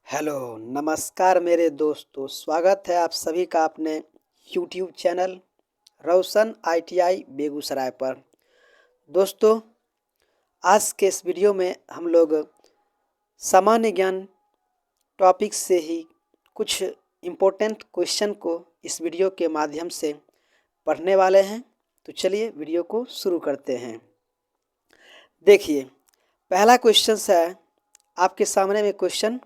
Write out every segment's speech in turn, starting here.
Hello नमस्कार मेरे दोस्तों, स्वागत है आप सभी का अपने यूट्यूब चैनल रोशन आईटीआई बेगूसराय पर। दोस्तों, आज के इस वीडियो में हम लोग सामान्य ज्ञान टॉपिक से ही कुछ इम्पोर्टेंट क्वेश्चन को इस वीडियो के माध्यम से पढ़ने वाले हैं। तो चलिए वीडियो को शुरू करते हैं। देखिए, पहला क्वेश्चन है, आपके सामने में क्वेश्चन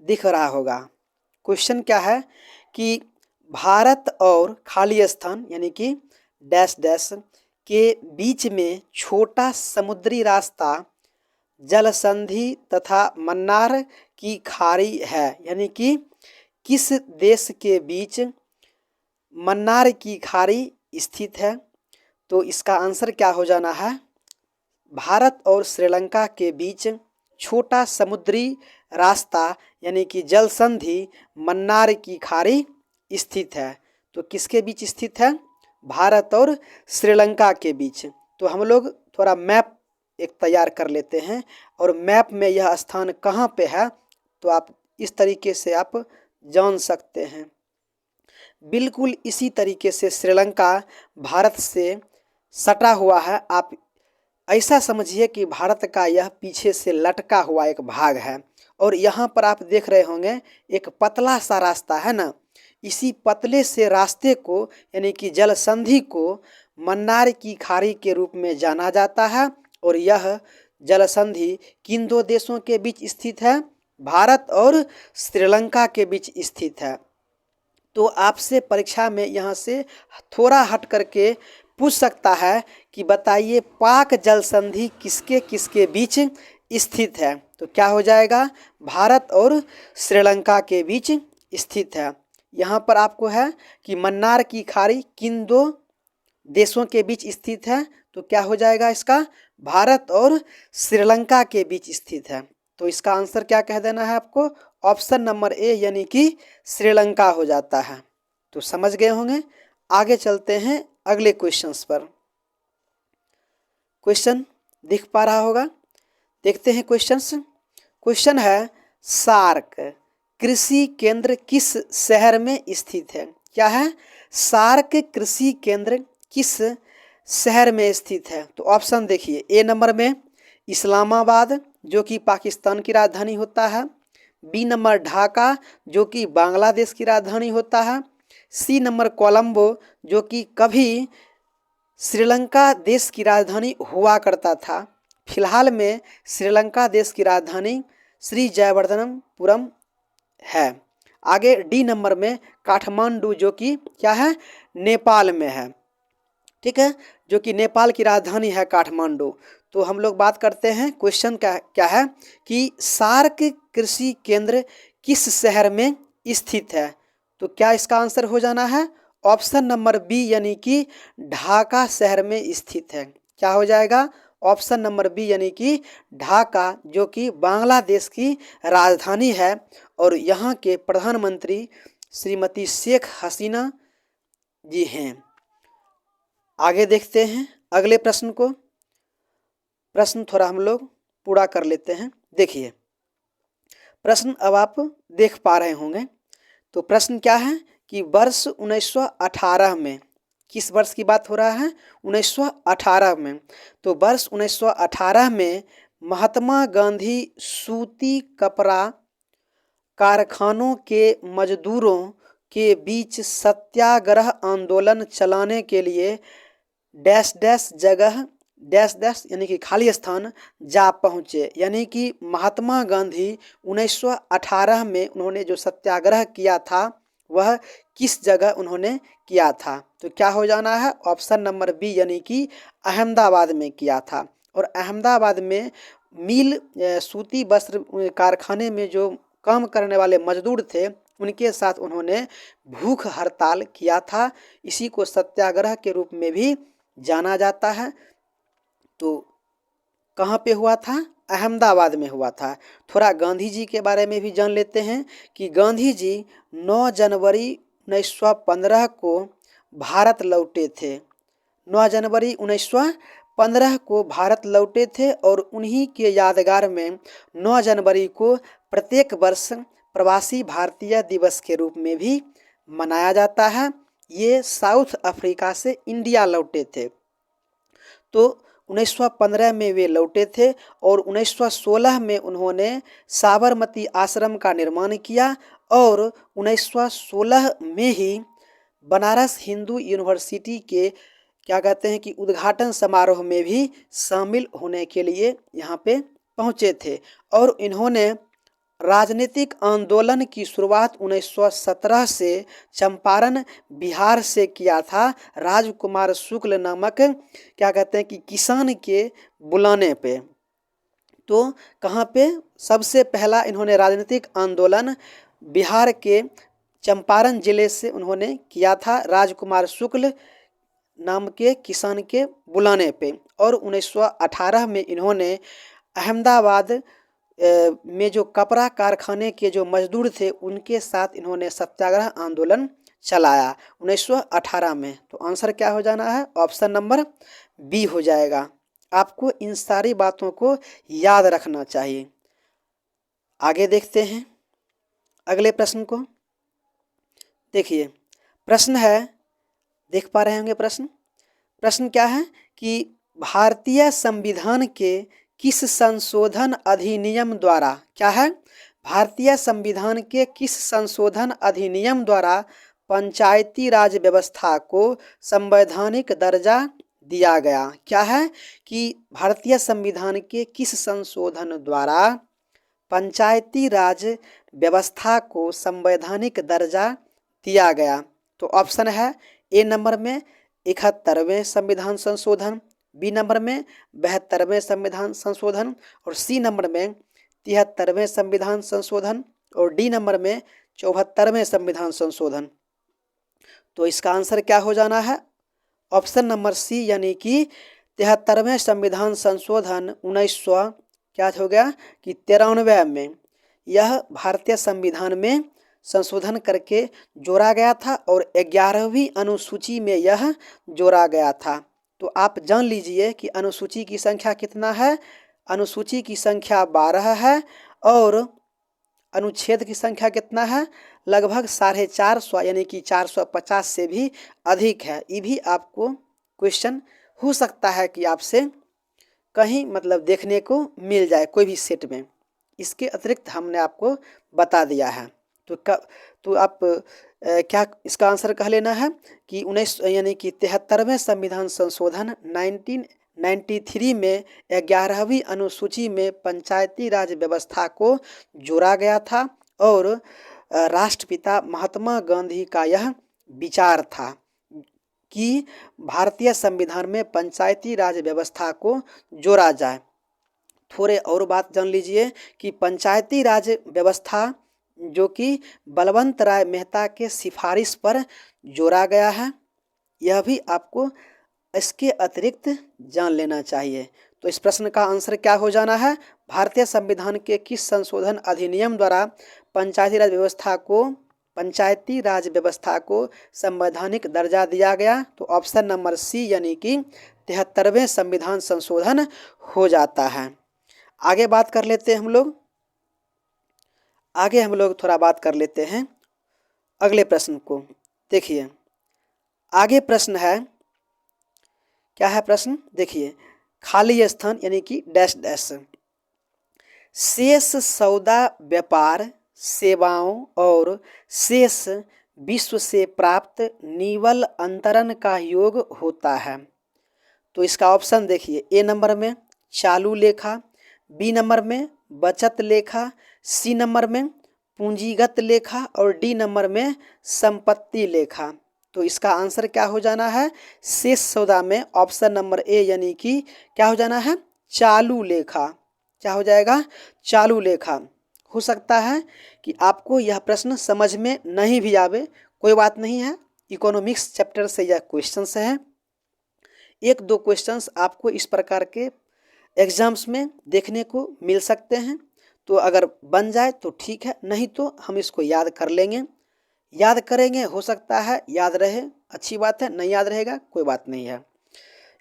दिख रहा होगा। क्वेश्चन क्या है कि भारत और खाली स्थान यानी कि डैश डैश के बीच में छोटा समुद्री रास्ता जल संधि तथा मन्नार की खाड़ी है, यानी कि किस देश के बीच मन्नार की खाड़ी स्थित है। तो इसका आंसर क्या हो जाना है, भारत और श्रीलंका के बीच छोटा समुद्री रास्ता यानी कि जल संधि मन्नार की खाड़ी स्थित है। तो किसके बीच स्थित है, भारत और श्रीलंका के बीच। तो हम लोग थोड़ा मैप एक तैयार कर लेते हैं और मैप में यह स्थान कहाँ पे है तो आप इस तरीके से आप जान सकते हैं। बिल्कुल इसी तरीके से श्रीलंका भारत से सटा हुआ है। आप ऐसा समझिए कि भारत का यह पीछे से लटका हुआ एक भाग है और यहाँ पर आप देख रहे होंगे एक पतला सा रास्ता है ना। इसी पतले से रास्ते को यानी कि जल संधि को मन्नार की खाड़ी के रूप में जाना जाता है और यह जल संधि किन दो देशों के बीच स्थित है, भारत और श्रीलंका के बीच स्थित है। तो आपसे परीक्षा में यहाँ से थोड़ा हट करके पूछ सकता है कि बताइए पाक जल संधि किसके किसके बीच स्थित है। तो क्या हो जाएगा, भारत और श्रीलंका के बीच स्थित है। यहाँ पर आपको है कि मन्नार की खाड़ी किन दो देशों के बीच स्थित है, तो क्या हो जाएगा इसका, भारत और श्रीलंका के बीच स्थित है। तो इसका आंसर क्या कह देना है आपको, ऑप्शन नंबर ए यानी कि श्रीलंका हो जाता है। तो समझ गए होंगे। आगे चलते हैं अगले क्वेश्चंस पर। क्वेश्चन दिख पा रहा होगा, देखते हैं क्वेश्चंस। क्वेश्चन है, सार्क कृषि केंद्र किस शहर में स्थित है। क्या है, सार्क कृषि केंद्र किस शहर में स्थित है। तो ऑप्शन देखिए, ए नंबर में इस्लामाबाद जो कि पाकिस्तान की राजधानी होता है, बी नंबर ढाका जो कि बांग्लादेश की राजधानी होता है, सी नंबर कोलंबो जो कि कभी श्रीलंका देश की राजधानी हुआ करता था। फिलहाल में श्रीलंका देश की राजधानी श्री जयवर्धनपुरम है। आगे डी नंबर में काठमांडू जो कि क्या है, नेपाल में है। ठीक है, जो कि नेपाल की राजधानी है काठमांडू। तो हम लोग बात करते हैं, क्वेश्चन क्या है कि सार्क कृषि केंद्र किस शहर में स्थित है। तो क्या इसका आंसर हो जाना है, ऑप्शन नंबर बी यानी कि ढाका शहर में स्थित है। क्या हो जाएगा, ऑप्शन नंबर बी यानी कि ढाका जो कि बांग्लादेश की राजधानी है और यहाँ के प्रधानमंत्री श्रीमती शेख हसीना जी हैं। आगे देखते हैं अगले प्रश्न को। प्रश्न थोड़ा हम लोग पूरा कर लेते हैं। देखिए प्रश्न अब आप देख पा रहे होंगे। तो प्रश्न क्या है कि वर्ष 1918 में, किस वर्ष की बात हो रहा है, 1918 में। तो वर्ष 1918 में महात्मा गांधी सूती कपड़ा कारखानों के मजदूरों के बीच सत्याग्रह आंदोलन चलाने के लिए डैश डैश जगह डैश डैश यानी कि खाली स्थान जा पहुँचे। यानी कि महात्मा गांधी 1918 में उन्होंने जो सत्याग्रह किया था वह किस जगह उन्होंने किया था। तो क्या हो जाना है, ऑप्शन नंबर बी यानी कि अहमदाबाद में किया था। और अहमदाबाद में मिल सूती वस्त्र कारखाने में जो काम करने वाले मजदूर थे उनके साथ उन्होंने भूख हड़ताल किया था। इसी को सत्याग्रह के रूप में भी जाना जाता है। तो कहाँ पे हुआ था, अहमदाबाद में हुआ था। थोड़ा गांधी जी के बारे में भी जान लेते हैं कि गांधी जी 9 जनवरी 1915 को भारत लौटे थे। 9 जनवरी 1915 को भारत लौटे थे और उन्हीं के यादगार में 9 जनवरी को प्रत्येक वर्ष प्रवासी भारतीय दिवस के रूप में भी मनाया जाता है। ये साउथ अफ्रीका से इंडिया लौटे थे। तो 1915 में वे लौटे थे और 1916 में उन्होंने साबरमती आश्रम का निर्माण किया और 1916 में ही बनारस हिंदू यूनिवर्सिटी के क्या कहते हैं कि उद्घाटन समारोह में भी शामिल होने के लिए यहाँ पे पहुँचे थे। और इन्होंने राजनीतिक आंदोलन की शुरुआत 1917 से चंपारण बिहार से किया था, राजकुमार शुक्ल नामक क्या कहते हैं कि किसान के बुलाने पे। तो कहाँ पे सबसे पहला इन्होंने राजनीतिक आंदोलन बिहार के चंपारण जिले से उन्होंने किया था, राजकुमार शुक्ल नाम के किसान के बुलाने पे। और 1918 में इन्होंने अहमदाबाद में जो कपड़ा कारखाने के जो मजदूर थे उनके साथ इन्होंने सत्याग्रह आंदोलन चलाया 1918 में। तो आंसर क्या हो जाना है? ऑप्शन नंबर बी हो जाएगा। आपको इन सारी बातों को याद रखना चाहिए। आगे देखते हैं अगले प्रश्न को। देखिए प्रश्न है, देख पा रहे होंगे प्रश्न क्या है कि भारतीय संविधान के किस संशोधन अधिनियम द्वारा, क्या है, भारतीय संविधान के किस संशोधन अधिनियम द्वारा पंचायती राज व्यवस्था को संवैधानिक दर्जा दिया गया? क्या है कि भारतीय संविधान के किस संशोधन द्वारा पंचायती राज व्यवस्था को संवैधानिक दर्जा दिया गया? तो ऑप्शन है ए नंबर में 71वें संविधान संशोधन, बी नंबर में 72वें संविधान संशोधन और सी नंबर में 73वें संविधान संशोधन और डी नंबर में 74वें संविधान संशोधन। तो इसका आंसर क्या हो जाना है? ऑप्शन नंबर सी यानी कि 73वें संविधान संशोधन 1900 क्या हो गया कि 93 में यह भारतीय संविधान में संशोधन करके जोड़ा गया था और 11वीं अनुसूची में यह जोड़ा गया था। तो आप जान लीजिए कि अनुसूची की संख्या कितना है? अनुसूची की संख्या 12 है और अनुच्छेद की संख्या कितना है? लगभग 450 यानी कि 450 से भी अधिक है। ये भी आपको क्वेश्चन हो सकता है कि आपसे कहीं मतलब देखने को मिल जाए कोई भी सेट में। इसके अतिरिक्त हमने आपको बता दिया है। तो आप क्या इसका आंसर कह लेना है कि 19 यानी कि 73वें संविधान संशोधन 1993 में 11वीं अनुसूची में पंचायती राज व्यवस्था को जोड़ा गया था और राष्ट्रपिता महात्मा गांधी का यह विचार था कि भारतीय संविधान में पंचायती राज व्यवस्था को जोड़ा जाए। थोड़े और बात जान लीजिए कि पंचायती राज व्यवस्था जो कि बलवंत राय मेहता के सिफारिश पर जोड़ा गया है, यह भी आपको इसके अतिरिक्त जान लेना चाहिए। तो इस प्रश्न का आंसर क्या हो जाना है? भारतीय संविधान के किस संशोधन अधिनियम द्वारा पंचायती राज व्यवस्था को संवैधानिक दर्जा दिया गया? तो ऑप्शन नंबर सी यानी कि 73वें संविधान संशोधन हो जाता है। आगे बात कर लेते हैं हम लोग थोड़ा बात कर लेते हैं अगले प्रश्न को। देखिए आगे प्रश्न है, क्या है प्रश्न? देखिए खाली स्थान यानी कि डैश डैश शेष सौदा व्यापार सेवाओं और शेष विश्व से प्राप्त निवल अंतरण का योग होता है। तो इसका ऑप्शन देखिए, ए नंबर में चालू लेखा, बी नंबर में बचत लेखा, सी नंबर में पूंजीगत लेखा और डी नंबर में संपत्ति लेखा। तो इसका आंसर क्या हो जाना है? शेष सौदा में ऑप्शन नंबर ए यानी कि क्या हो जाना है? चालू लेखा। क्या हो जाएगा? चालू लेखा। हो सकता है कि आपको यह प्रश्न समझ में नहीं भी आवे, कोई बात नहीं है, इकोनॉमिक्स चैप्टर से यह क्वेश्चंस है। 1-2 क्वेश्चंस आपको इस प्रकार के एग्जाम्स में देखने को मिल सकते हैं। तो अगर बन जाए तो ठीक है, नहीं तो हम इसको याद कर लेंगे, याद करेंगे, हो सकता है याद रहे, अच्छी बात है, नहीं याद रहेगा कोई बात नहीं है।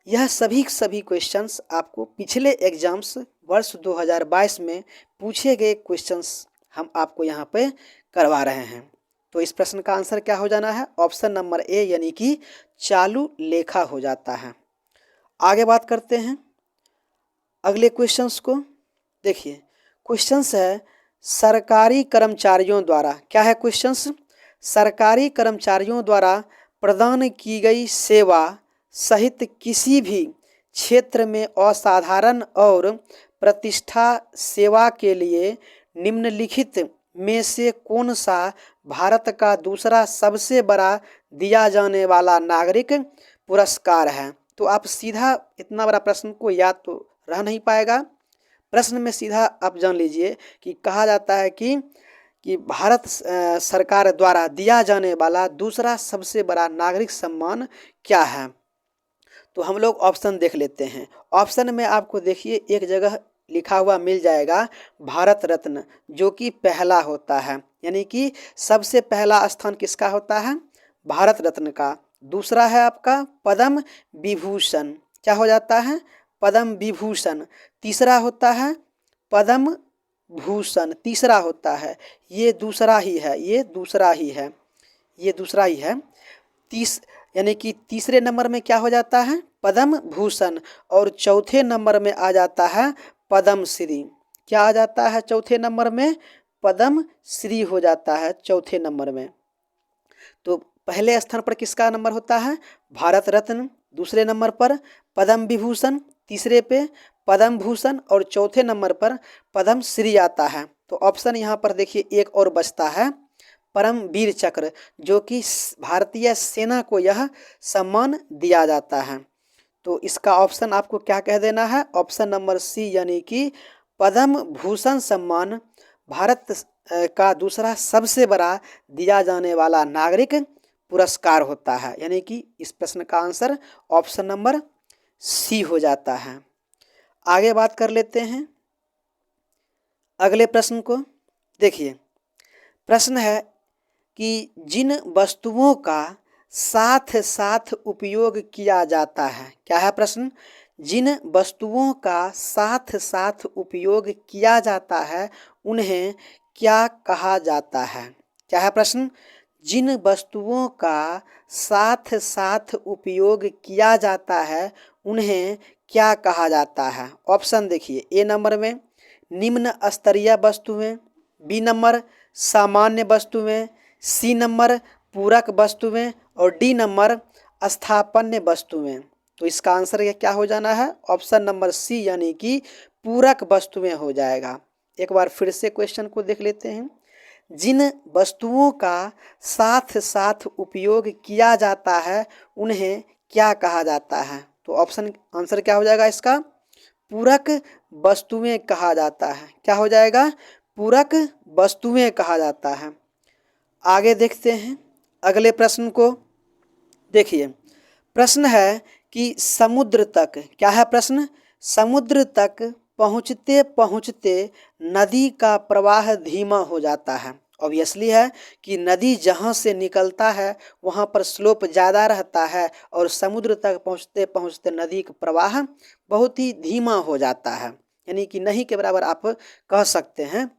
यह सभी क्वेश्चंस आपको पिछले एग्जाम्स वर्ष 2022 में पूछे गए क्वेश्चंस हम आपको यहाँ पे करवा रहे हैं। तो इस प्रश्न का आंसर क्या हो जाना है? ऑप्शन नंबर ए यानी कि चालू लेखा हो जाता है। आगे बात करते हैं अगले क्वेश्चंस को। देखिए क्वेश्चंस है सरकारी कर्मचारियों द्वारा, क्या है क्वेश्चंस? सरकारी कर्मचारियों द्वारा प्रदान की गई सेवा सहित किसी भी क्षेत्र में असाधारण और प्रतिष्ठा सेवा के लिए निम्नलिखित में से कौन सा भारत का दूसरा सबसे बड़ा दिया जाने वाला नागरिक पुरस्कार है? तो आप सीधा इतना बड़ा प्रश्न को याद तो रह नहीं पाएगा। प्रश्न में सीधा आप जान लीजिए कि कहा जाता है कि भारत सरकार द्वारा दिया जाने वाला दूसरा सबसे बड़ा नागरिक सम्मान क्या है? तो हम लोग ऑप्शन देख लेते हैं। ऑप्शन में आपको देखिए एक जगह लिखा हुआ मिल जाएगा भारत रत्न, जो कि पहला होता है, यानी कि सबसे पहला स्थान किसका होता है? भारत रत्न का। दूसरा है आपका पद्म विभूषण, क्या हो जाता है? पद्म विभूषण। तीसरा होता है पद्म भूषण, तीसरा होता है, ये दूसरा ही है, ये दूसरा ही है, ये दूसरा ही है। यानी कि तीसरे नंबर में क्या हो जाता है? पद्म भूषण। और चौथे नंबर में आ जाता है पद्म श्री। क्या आ जाता है चौथे नंबर में? पद्म श्री हो जाता है चौथे नंबर में। तो पहले स्थान पर किसका नंबर होता है? भारत रत्न। दूसरे नंबर पर पद्म विभूषण, तीसरे पे पद्म भूषण और चौथे नंबर पर पद्म श्री आता है। तो ऑप्शन यहाँ पर देखिए एक और बचता है परमवीर चक्र, जो कि भारतीय सेना को यह सम्मान दिया जाता है। तो इसका ऑप्शन आपको क्या कह देना है? ऑप्शन नंबर सी यानी कि पद्म भूषण सम्मान भारत का दूसरा सबसे बड़ा दिया जाने वाला नागरिक पुरस्कार होता है, यानी कि इस प्रश्न का आंसर ऑप्शन नंबर सी हो जाता है। आगे बात कर लेते हैं अगले प्रश्न को। देखिए प्रश्न है कि जिन वस्तुओं का साथ साथ उपयोग किया जाता है, क्या है प्रश्न? जिन वस्तुओं का साथ साथ उपयोग किया जाता है उन्हें क्या कहा जाता है? क्या है प्रश्न? जिन वस्तुओं का साथ साथ उपयोग किया जाता है उन्हें क्या कहा जाता है? ऑप्शन देखिए ए नंबर में निम्न स्तरीय वस्तुएं, बी नंबर सामान्य वस्तुएं, सी नंबर पूरक वस्तुएं और डी नंबर स्थापन्य वस्तुएं। तो इसका आंसर ये क्या हो जाना है? ऑप्शन नंबर सी यानी कि पूरक वस्तुएं हो जाएगा। एक बार फिर से क्वेश्चन को देख लेते हैं। जिन वस्तुओं का साथ साथ उपयोग किया जाता है उन्हें क्या कहा जाता है? तो ऑप्शन आंसर क्या हो जाएगा इसका? पूरक वस्तुएं कहा जाता है। क्या हो जाएगा? पूरक वस्तुएं कहा जाता है। आगे देखते हैं अगले प्रश्न को। देखिए प्रश्न है कि समुद्र तक, क्या है प्रश्न? समुद्र तक पहुँचते पहुँचते नदी का प्रवाह धीमा हो जाता है। ऑब्वियसली है कि नदी जहाँ से निकलता है वहाँ पर स्लोप ज़्यादा रहता है और समुद्र तक पहुँचते पहुँचते नदी का प्रवाह बहुत ही धीमा हो जाता है, यानी कि नहीं के बराबर आप कह सकते हैं।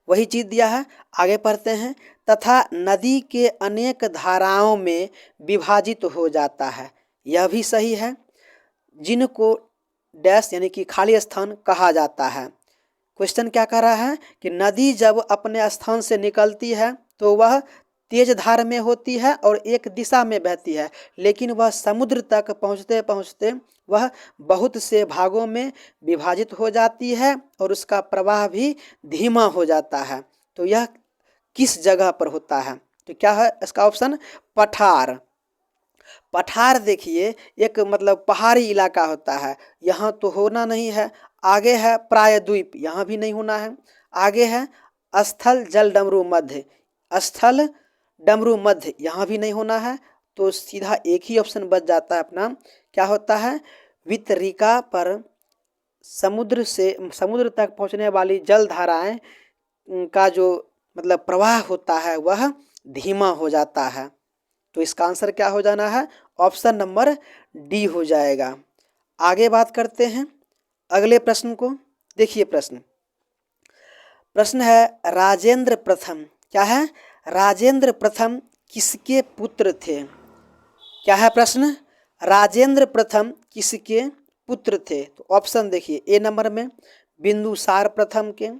वही चीज़ दिया है। आगे पढ़ते हैं। तथा नदी के अनेक धाराओं में विभाजित हो जाता है, यह भी सही है। जिनको डैश यानी कि खाली स्थान कहा जाता है। क्वेश्चन क्या कह रहा है कि नदी जब अपने स्थान से निकलती है तो वह तेज धार में होती है और एक दिशा में बहती है, लेकिन वह समुद्र तक पहुँचते पहुँचते वह बहुत से भागों में विभाजित हो जाती है और उसका प्रवाह भी धीमा हो जाता है। तो यह किस जगह पर होता है? तो क्या है इसका ऑप्शन? पठार। पठार देखिए एक मतलब पहाड़ी इलाका होता है, यहाँ तो होना नहीं है। आगे है प्रायद्वीप, यहाँ भी नहीं होना है। आगे है स्थल जल डमरू मध्य, स्थल डमरू मध्य, यहाँ भी नहीं होना है। तो सीधा एक ही ऑप्शन बच जाता है अपना, क्या होता है? वितरिका पर समुद्र तक पहुँचने वाली जल धाराएं का जो मतलब प्रवाह होता है वह धीमा हो जाता है। तो इसका आंसर क्या हो जाना है? ऑप्शन नंबर डी हो जाएगा। आगे बात करते हैं अगले प्रश्न को। देखिए प्रश्न प्रश्न है राजेंद्र प्रथम, क्या है, राजेंद्र प्रथम किसके पुत्र थे? क्या है प्रश्न, राजेंद्र प्रथम किसके पुत्र थे? तो ऑप्शन देखिए, ए नंबर में बिंदुसार प्रथम के,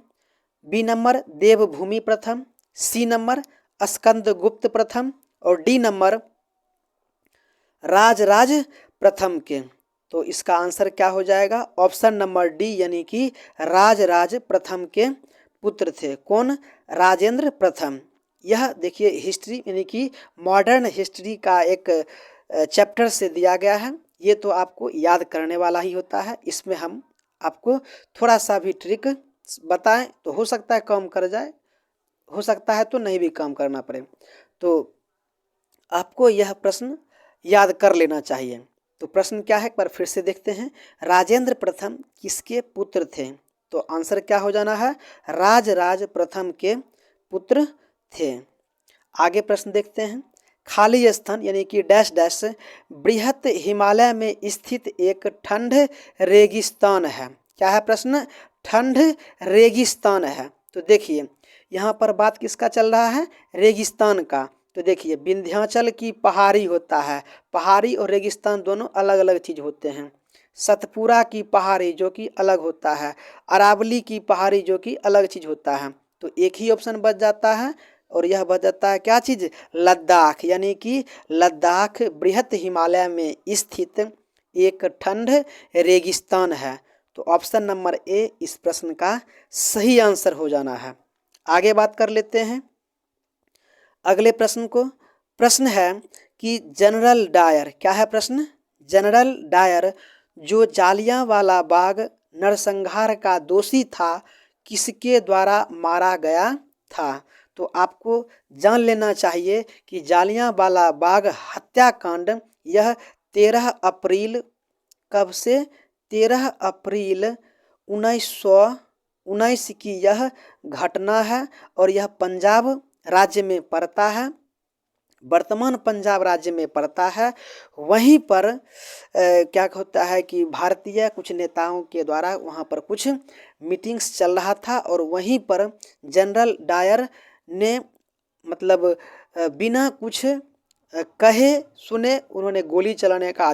बी नंबर देवभूमि प्रथम, सी नंबर स्कंदगुप्त प्रथम और डी नंबर राजराज प्रथम के। तो इसका आंसर क्या हो जाएगा, ऑप्शन नंबर डी यानी कि राजराज प्रथम के पुत्र थे। कौन, राजेंद्र प्रथम। यह देखिए हिस्ट्री यानी कि मॉडर्न हिस्ट्री का एक चैप्टर से दिया गया है। ये तो आपको याद करने वाला ही होता है। इसमें हम आपको थोड़ा सा भी ट्रिक बताएं तो हो सकता है काम कर जाए, हो सकता है तो नहीं भी काम करना पड़े। तो आपको यह प्रश्न याद कर लेना चाहिए। तो प्रश्न क्या है, एक बार फिर से देखते हैं, राजेंद्र प्रथम किसके पुत्र थे? तो आंसर क्या हो जाना है, राजराज प्रथम के पुत्र थे। आगे प्रश्न देखते हैं, खाली स्थान यानी कि डैश डैश बृहत हिमालय में स्थित एक ठंड रेगिस्तान है। क्या है प्रश्न, ठंड रेगिस्तान है। तो देखिए यहाँ पर बात किसका चल रहा है, रेगिस्तान का। तो देखिए विंध्याचल की पहाड़ी होता है, पहाड़ी और रेगिस्तान दोनों अलग अलग चीज होते हैं। सतपुरा की पहाड़ी जो कि अलग होता है, अरावली की पहाड़ी जो कि अलग चीज होता है। तो एक ही ऑप्शन बच जाता है और यह बच जाता है क्या चीज, लद्दाख, यानी कि लद्दाख बृहत हिमालय में स्थित एक ठंड रेगिस्तान है। तो ऑप्शन नंबर ए इस प्रश्न का सही आंसर हो जाना है। आगे बात कर लेते हैं अगले प्रश्न को। प्रश्न है कि जनरल डायर, क्या है प्रश्न, जनरल डायर जो जालियांवाला बाग नरसंहार का दोषी था किसके द्वारा मारा गया था? तो आपको जान लेना चाहिए कि जालियांवाला बाग हत्याकांड यह 13 अप्रैल कब से, 13 अप्रैल 1919 की यह घटना है और यह पंजाब राज्य में पड़ता है, वर्तमान पंजाब राज्य में पड़ता है। वहीं पर क्या होता है कि भारतीय कुछ नेताओं के द्वारा वहाँ पर कुछ मीटिंग्स चल रहा था और वहीं पर जनरल डायर ने मतलब बिना कुछ कहे सुने उन्होंने गोली चलाने का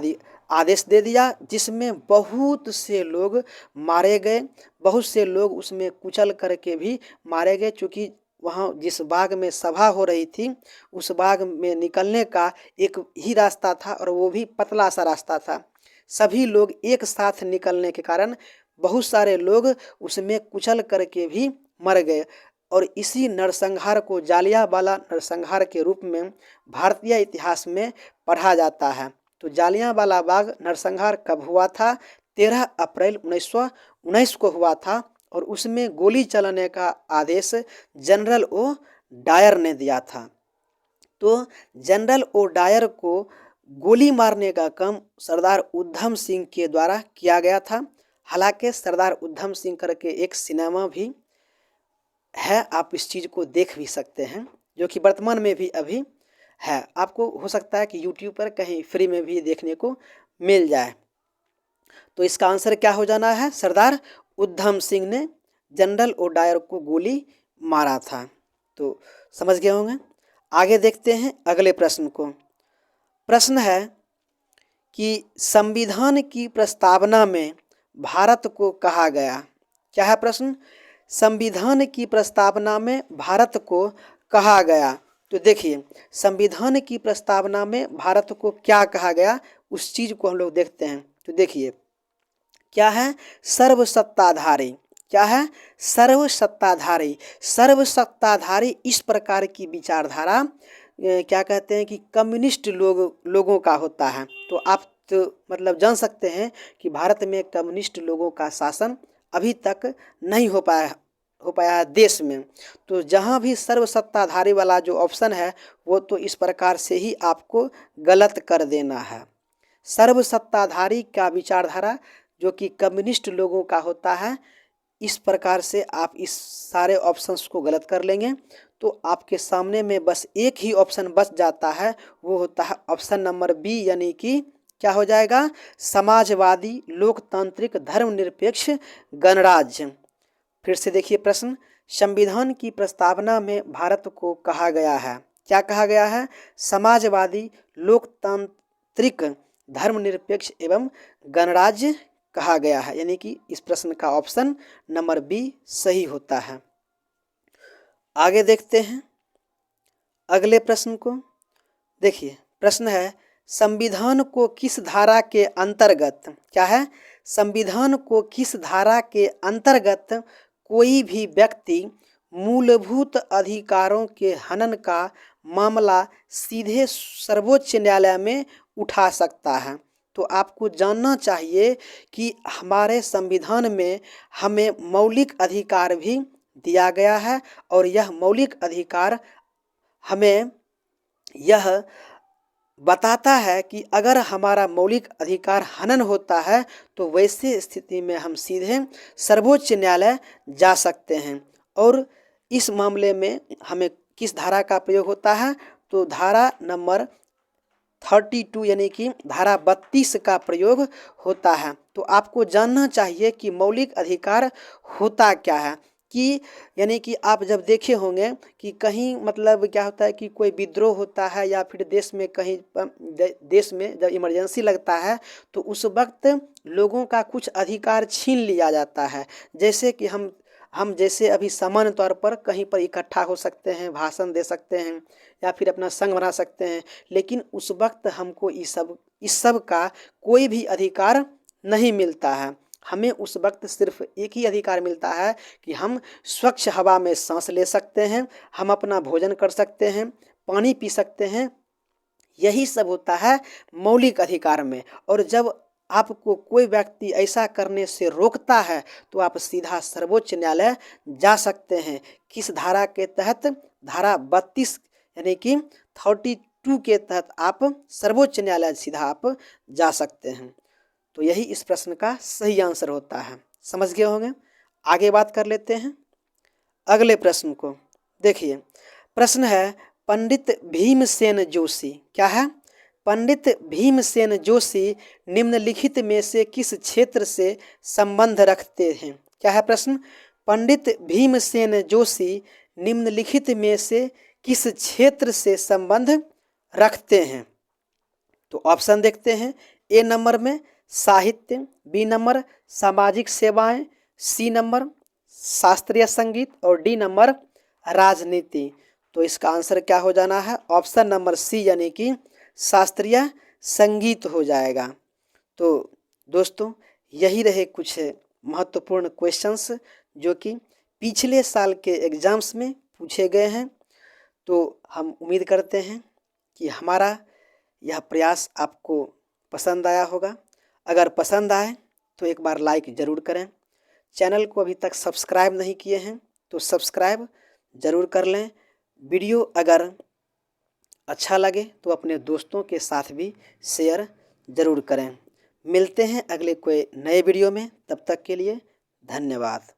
आदेश दे दिया, जिसमें बहुत से लोग मारे गए, बहुत से लोग उसमें कुचल करके भी मारे गए। चूँकि वहाँ जिस बाग में सभा हो रही थी उस बाग में निकलने का एक ही रास्ता था और वो भी पतला सा रास्ता था। सभी लोग एक साथ निकलने के कारण बहुत सारे लोग उसमें कुचल करके भी मर गए और इसी नरसंहार को जालियांवाला नरसंहार के रूप में भारतीय इतिहास में पढ़ा जाता है। तो जालियांवाला बाग नरसंहार कब हुआ था, 13 अप्रैल 1919 को हुआ था और उसमें गोली चलाने का आदेश जनरल ओ डायर ने दिया था। तो जनरल ओ डायर को गोली मारने का काम सरदार उधम सिंह के द्वारा किया गया था। हालांकि सरदार उधम सिंह करके एक सिनेमा भी है, आप इस चीज़ को देख भी सकते हैं, जो कि वर्तमान में भी अभी है। आपको हो सकता है कि यूट्यूब पर कहीं फ्री में भी देखने को मिल जाए। तो इसका आंसर क्या हो जाना है, सरदार उधम सिंह ने जनरल ओ डायर को गोली मारा था। तो समझ गए होंगे। आगे देखते हैं अगले प्रश्न को। प्रश्न है कि संविधान की प्रस्तावना में भारत को कहा गया, क्या है प्रश्न, संविधान की प्रस्तावना में भारत को कहा गया। तो देखिए संविधान की प्रस्तावना में भारत को क्या कहा गया उस चीज को हम लोग देखते हैं। तो देखिए क्या है, सर्वसत्ताधारी, क्या है, सर्वसत्ताधारी। सर्वसत्ताधारी इस प्रकार की विचारधारा क्या कहते हैं कि कम्युनिस्ट लोगों का होता है। तो आप तो मतलब जान सकते हैं कि भारत में कम्युनिस्ट लोगों का शासन अभी तक नहीं हो पाया है देश में। तो जहाँ भी सर्वसत्ताधारी वाला जो ऑप्शन है वो तो इस प्रकार से ही आपको गलत कर देना है। सर्वसत्ताधारी का विचारधारा जो कि कम्युनिस्ट लोगों का होता है, इस प्रकार से आप इस सारे ऑप्शंस को गलत कर लेंगे तो आपके सामने में बस एक ही ऑप्शन बच जाता है, वो होता है ऑप्शन नंबर बी, यानी कि क्या हो जाएगा, समाजवादी लोकतांत्रिक धर्मनिरपेक्ष गणराज्य। फिर से देखिए प्रश्न, संविधान की प्रस्तावना में भारत को कहा गया है? क्या कहा गया है? समाजवादी, लोकतांत्रिक, धर्मनिरपेक्ष एवं गणराज्य कहा गया है। यानी कि इस प्रश्न का ऑप्शन नंबर बी सही होता है। आगे देखते हैं अगले प्रश्न को। देखिए प्रश्न है, संविधान को किस धारा के अंतर्गत, क्या है, संविधान को किस धारा के अंतर्गत कोई भी व्यक्ति मूलभूत अधिकारों के हनन का मामला सीधे सर्वोच्च न्यायालय में उठा सकता है? तो आपको जानना चाहिए कि हमारे संविधान में हमें मौलिक अधिकार भी दिया गया है और यह मौलिक अधिकार हमें यह बताता है कि अगर हमारा मौलिक अधिकार हनन होता है तो वैसे स्थिति में हम सीधे सर्वोच्च न्यायालय जा सकते हैं। और इस मामले में हमें किस धारा का प्रयोग होता है? तो धारा नंबर 32 यानी कि धारा 32 का प्रयोग होता है। तो आपको जानना चाहिए कि मौलिक अधिकार होता क्या है, कि यानी कि आप जब देखे होंगे कि कहीं मतलब क्या होता है कि कोई विद्रोह होता है या फिर देश में कहीं देश में जब इमरजेंसी लगता है तो उस वक्त लोगों का कुछ अधिकार छीन लिया जाता है। जैसे कि हम जैसे अभी सामान्य तौर पर कहीं पर इकट्ठा हो सकते हैं, भाषण दे सकते हैं या फिर अपना संघ बना सकते हैं, लेकिन उस वक्त हमको इस सब का कोई भी अधिकार नहीं मिलता है। हमें उस वक्त सिर्फ एक ही अधिकार मिलता है कि हम स्वच्छ हवा में सांस ले सकते हैं, हम अपना भोजन कर सकते हैं, पानी पी सकते हैं, यही सब होता है मौलिक अधिकार में। और जब आपको कोई व्यक्ति ऐसा करने से रोकता है तो आप सीधा सर्वोच्च न्यायालय जा सकते हैं। किस धारा के तहत? धारा 32 यानी कि 32 के तहत आप सर्वोच्च न्यायालय सीधा आप जा सकते हैं। तो यही इस प्रश्न का सही आंसर होता है। समझ गए होंगे। आगे बात कर लेते हैं अगले प्रश्न को। देखिए प्रश्न है, पंडित भीमसेन जोशी, क्या है, पंडित भीमसेन जोशी निम्नलिखित में से किस क्षेत्र से संबंध रखते हैं? क्या है प्रश्न? पंडित भीमसेन जोशी निम्नलिखित में से किस क्षेत्र से संबंध रखते हैं? तो ऑप्शन देखते हैं। ए नंबर में साहित्य, बी नंबर सामाजिक सेवाएं, सी नंबर शास्त्रीय संगीत और डी नंबर राजनीति। तो इसका आंसर क्या हो जाना है? ऑप्शन नंबर सी यानी कि शास्त्रीय संगीत हो जाएगा। तो दोस्तों यही रहे कुछ महत्वपूर्ण क्वेश्चंस जो कि पिछले साल के एग्जाम्स में पूछे गए हैं। तो हम उम्मीद करते हैं कि हमारा यह प्रयास आपको पसंद आया होगा। अगर पसंद आए तो एक बार लाइक ज़रूर करें। चैनल को अभी तक सब्सक्राइब नहीं किए हैं तो सब्सक्राइब ज़रूर कर लें। वीडियो अगर अच्छा लगे तो अपने दोस्तों के साथ भी शेयर ज़रूर करें। मिलते हैं अगले कोई नए वीडियो में, तब तक के लिए धन्यवाद।